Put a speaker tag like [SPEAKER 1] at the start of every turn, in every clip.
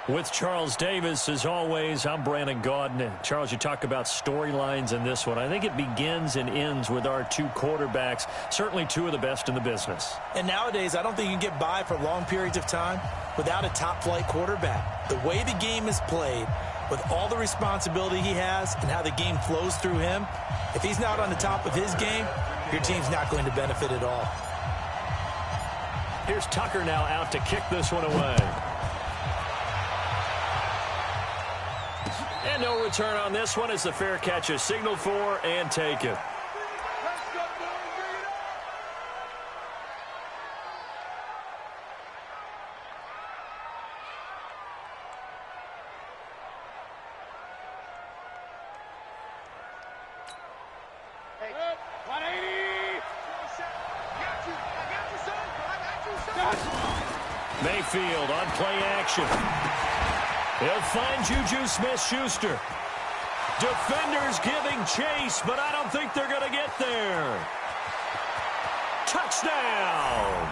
[SPEAKER 1] With Charles Davis, as always, I'm Brandon Gaudin. Charles, you talk about storylines in this one. I think it begins and ends with our two quarterbacks, certainly two of the best in the business.
[SPEAKER 2] And nowadays, I don't think you can get by for long periods of time without a top-flight quarterback. The way the game is played, with all the responsibility he has and how the game flows through him, if he's not on the top of his game, your team's not going to benefit at all.
[SPEAKER 1] Here's Tucker now out to kick this one away. And no return on this one as the fair catch is signaled for and taken. Mayfield on play action. He'll find Juju Smith-Schuster. Defenders giving chase, but I don't think they're going to get there. Touchdown!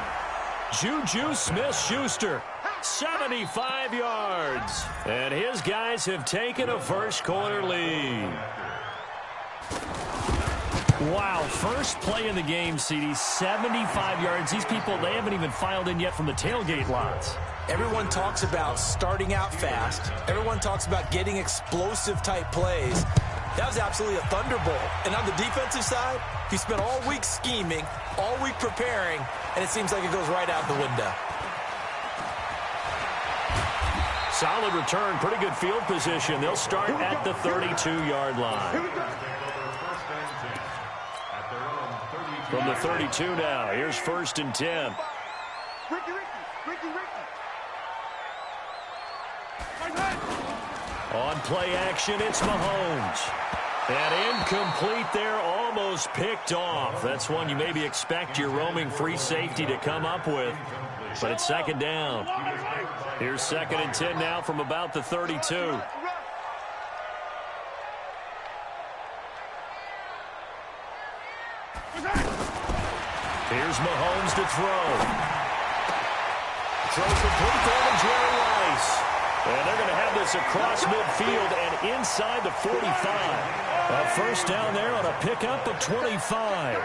[SPEAKER 1] Juju Smith-Schuster, 75 yards. And his guys have taken a first-quarter lead. Wow, first play in the game, CD, 75 yards. These people, they haven't even filed in yet from the tailgate lots.
[SPEAKER 2] Everyone talks about starting out fast. Everyone talks about getting explosive-type plays. That was absolutely a thunderbolt. And on the defensive side, he spent all week scheming, all week preparing, and it seems like it goes right out the window.
[SPEAKER 1] Solid return, pretty good field position. They'll start at the 32-yard line. From the 32 now, here's 1st and 10. On play action, it's Mahomes. And incomplete there, almost picked off. That's one you maybe expect your roaming free safety to come up with. But it's 2nd down. Here's 2nd and 10 now from about the 32. Here's Mahomes to throw. Throw complete over Jerry Rice. And they're going to have this across midfield and inside the 45. A first down there on a pickup of 25.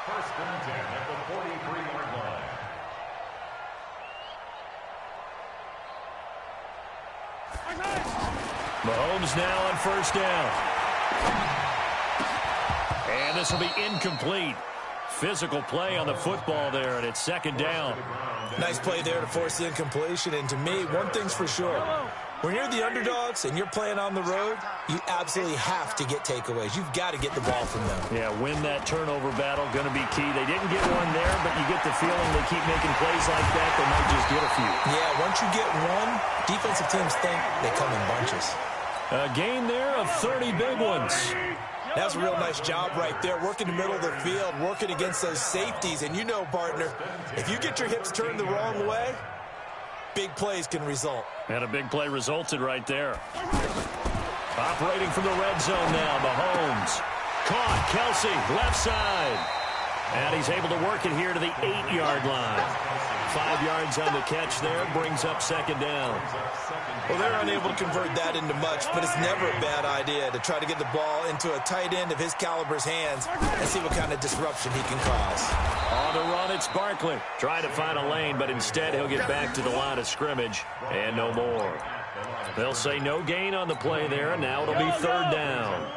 [SPEAKER 3] First and 10 at the 43-yard line.
[SPEAKER 1] Mahomes now on 1st down. And this will be incomplete. Physical play on the football there, and it's 2nd down.
[SPEAKER 2] Nice play there to force the incompletion. And to me, one thing's for sure. When you're the underdogs and you're playing on the road, you absolutely have to get takeaways. You've got to get the ball from them.
[SPEAKER 1] Yeah, win that turnover battle, going to be key. They didn't get one there, but you get the feeling they keep making plays like that, they might just get a few.
[SPEAKER 2] Yeah, once you get one, defensive teams think they come in bunches.
[SPEAKER 1] A gain there of 30 big ones.
[SPEAKER 2] That's a real nice job right there, working the middle of the field, working against those safeties. And you know, partner, if you get your hips turned the wrong way, big plays can result.
[SPEAKER 1] And a big play resulted right there. Operating from the red zone now, Mahomes. Caught, Kelsey, left side. And he's able to work it here to the 8-yard line. 5 yards on the catch there, brings up 2nd down.
[SPEAKER 2] Well, they're unable to convert that into much, but it's never a bad idea to try to get the ball into a tight end of his caliber's hands and see what kind of disruption he can cause.
[SPEAKER 1] On the run, it's Barkley. Trying to find a lane, but instead he'll get back to the line of scrimmage and no more. They'll say no gain on the play there, and now it'll be 3rd down.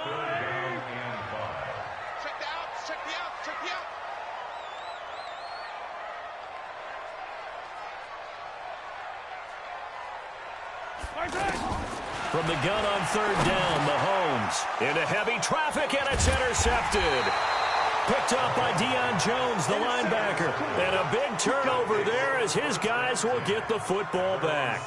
[SPEAKER 1] From the gun on 3rd down, Mahomes into heavy traffic, and it's intercepted. Picked up by Deion Jones, the linebacker. And a big turnover there as his guys will get the football back.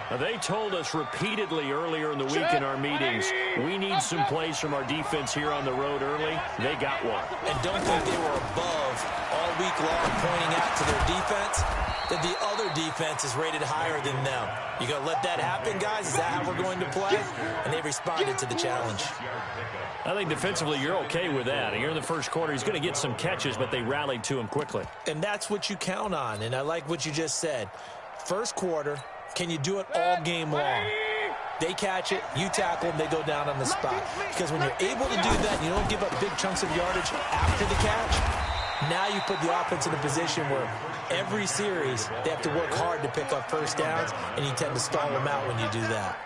[SPEAKER 1] Now, they told us repeatedly earlier in the week in our meetings, we need some plays from our defense here on the road early. They got one.
[SPEAKER 2] And don't think they were above all week long pointing out to their defense. that the other defense is rated higher than them. You going to let that happen, guys? Is that how we're going to play? And they responded to the challenge.
[SPEAKER 1] I think defensively you're okay with that. Here in the first quarter, he's going to get some catches, but they rallied to him quickly.
[SPEAKER 2] And that's what you count on, and I like what you just said. First quarter, can you do it all game long? They catch it, you tackle them, they go down on the spot. Because when you're able to do that, you don't give up big chunks of yardage after the catch, now you put the offense in a position where every series they have to work hard to pick up first downs, and you tend to stall them out when you do that.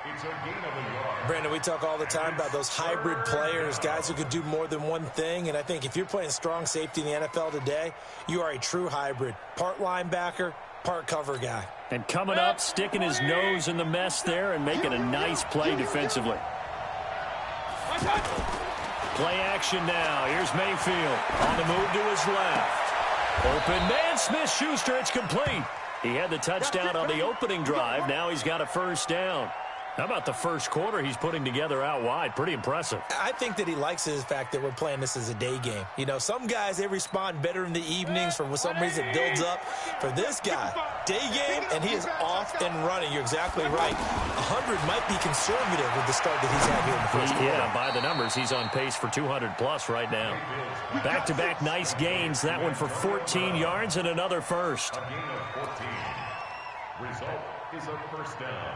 [SPEAKER 2] Brandon, we talk all the time about those hybrid players, guys who could do more than one thing, and I think if you're playing strong safety in the NFL today, you are a true hybrid. Part linebacker, part cover guy.
[SPEAKER 1] And coming up, sticking his nose in the mess there and making a nice play defensively. Play action now. Here's Mayfield on the move to his left. Open man, Smith-Schuster, it's complete. He had the touchdown on the opening drive. Now he's got a first down. How about the first quarter he's putting together out wide? Pretty impressive.
[SPEAKER 2] I think that he likes the fact that we're playing this as a day game. You know, some guys, they respond better in the evenings. For some reason, it builds up. For this guy, day game, and he is off and running. You're exactly right. 100 might be conservative with the start that he's had here in the first quarter.
[SPEAKER 1] Yeah, by the numbers, he's on pace for 200-plus right now. Back-to-back nice gains. That one for 14 yards and another first.
[SPEAKER 3] A gain of 14. Result is a first down.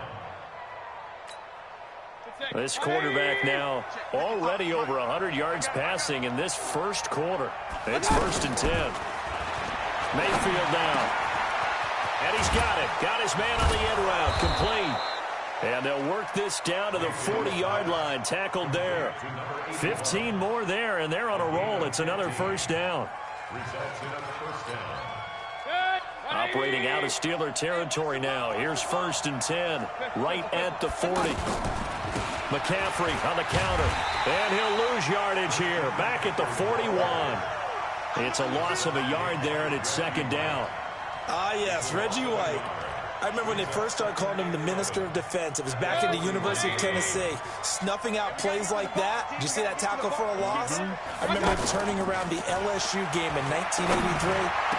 [SPEAKER 1] This quarterback now already over 100 yards passing in this first quarter. It's 1st and 10. Mayfield now. And he's got it. Got his man on the end route. Complete. And they'll work this down to the 40-yard line. Tackled there. 15 more there, and they're on a roll. It's another first down.
[SPEAKER 3] Results in a first down.
[SPEAKER 1] Operating out of Steeler territory now. Here's 1st and 10. Right at the 40. McCaffrey on the counter. And he'll lose yardage here. Back at the 41. It's a loss of a yard there, and it's 2nd down.
[SPEAKER 2] Ah, yes, Reggie White. I remember when they first started calling him the Minister of Defense. It was back in the University of Tennessee. Snuffing out plays like that. Did you see that tackle for a loss? I remember turning around the LSU game in 1983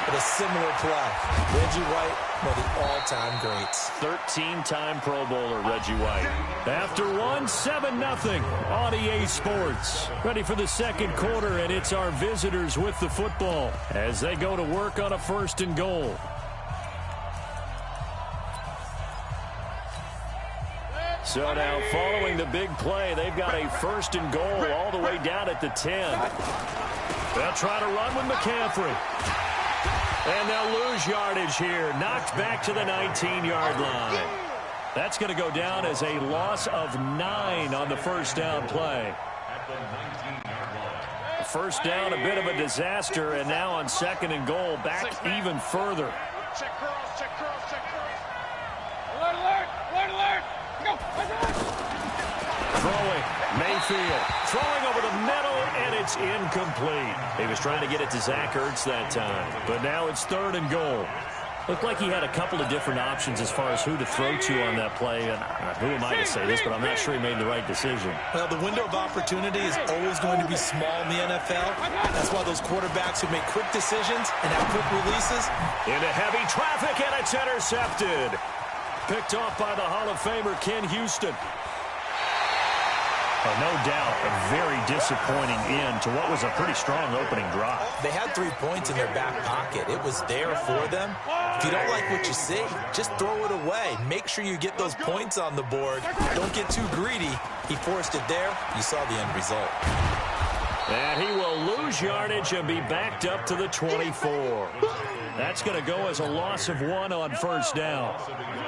[SPEAKER 2] with a similar play. Reggie White, one of the all-time greats.
[SPEAKER 1] 13-time Pro Bowler Reggie White. After one, 7-0 on EA Sports. Ready for the second quarter, and it's our visitors with the football as they go to work on a 1st and goal. So now, following the big play, they've got a 1st and goal all the way down at the 10. They'll try to run with McCaffrey. And they'll lose yardage here. Knocked back to the 19-yard line. That's going to go down as a loss of 9 on the first down play.
[SPEAKER 3] At the 19-yard line.
[SPEAKER 1] First down, a bit of a disaster, and now on 2nd and goal, back even further.
[SPEAKER 4] Check cross, check cross, check cross. Alert, alert, alert, alert. Go.
[SPEAKER 1] Throwing, Mayfield, throwing over the middle, and it's incomplete. He was trying to get it to Zach Ertz that time, but now it's 3rd and goal. Looked like he had a couple of different options as far as who to throw to on that play, and who am I to say this, but I'm not sure he made the right decision.
[SPEAKER 2] Well, the window of opportunity is always going to be small in the NFL. That's why those quarterbacks who make quick decisions and have quick releases.
[SPEAKER 1] Into heavy traffic, and it's intercepted. Picked off by the Hall of Famer Ken Houston. No doubt a very disappointing end to what was a pretty strong opening drive.
[SPEAKER 2] They had 3 points in their back pocket. It was there for them. If you don't like what you see, just throw it away. Make sure you get those points on the board. Don't get too greedy. He forced it there. You saw the end result.
[SPEAKER 1] And he will lose yardage and be backed up to the 24. That's going to go as a loss of 1 on first down.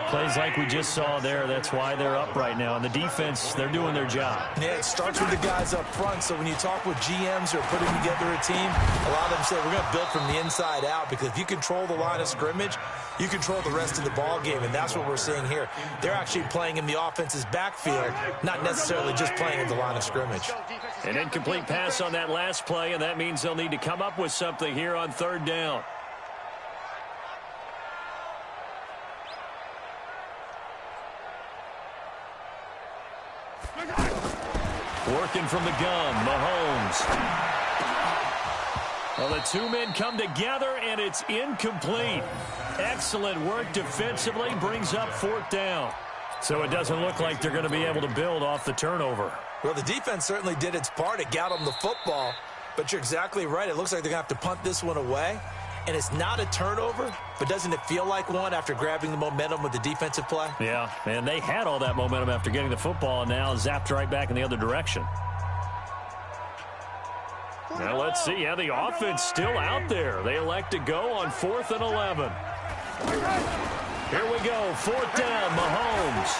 [SPEAKER 1] Plays like we just saw there, that's why they're up right now. And the defense, they're doing their job.
[SPEAKER 2] Yeah, it starts with the guys up front. So when you talk with GMs who are putting together a team, a lot of them say we're going to build from the inside out, because if you control the line of scrimmage, you control the rest of the ball game, and that's what we're seeing here. They're actually playing in the offense's backfield, not necessarily just playing in the line of scrimmage.
[SPEAKER 1] An incomplete pass on that last play, and that means they'll need to come up with something here on 3rd down. Working from the gun, Mahomes. Well, the two men come together, and it's incomplete. Excellent work defensively, brings up 4th down. So it doesn't look like they're going to be able to build off the turnover.
[SPEAKER 2] Well, the defense certainly did its part. It got them the football. But you're exactly right. It looks like they're going to have to punt this one away. And it's not a turnover, but doesn't it feel like one after grabbing the momentum with the defensive play?
[SPEAKER 1] Yeah, and they had all that momentum after getting the football, and now zapped right back in the other direction. Now let's see how the offense still out there. They elect to go on 4th and 11. Here we go, 4th down, Mahomes.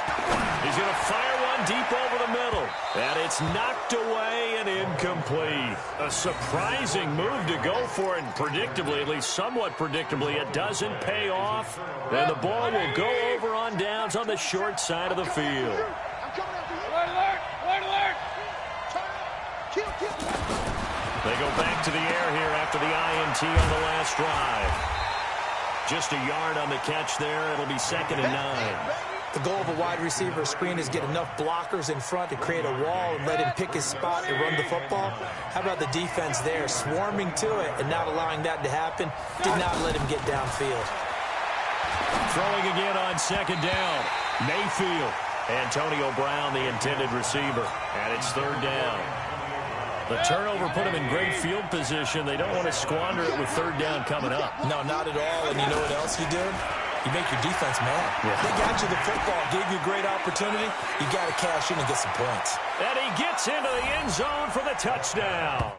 [SPEAKER 1] He's going to fire one deep over the middle. And it's knocked away and incomplete. A surprising move to go for it, and predictably, at least somewhat predictably, it doesn't pay off. And the ball will go over on downs on the short side of the field. They go back to the air here after the INT on the last drive. Just a yard on the catch there. It'll be 2nd and 9.
[SPEAKER 2] The goal of a wide receiver screen is get enough blockers in front to create a wall and let him pick his spot to run the football. How about the defense there, swarming to it and not allowing that to happen? Did not let him get downfield.
[SPEAKER 1] Throwing again on 2nd down. Mayfield. Antonio Brown, the intended receiver. And it's 3rd down. The turnover put them in great field position. They don't want to squander it with 3rd down coming up.
[SPEAKER 2] No, not at all. And you know what else you do? You make your defense mad. Yeah. They got you the football, gave you a great opportunity. You got to cash in and get some points.
[SPEAKER 1] And he gets into the end zone for the touchdown.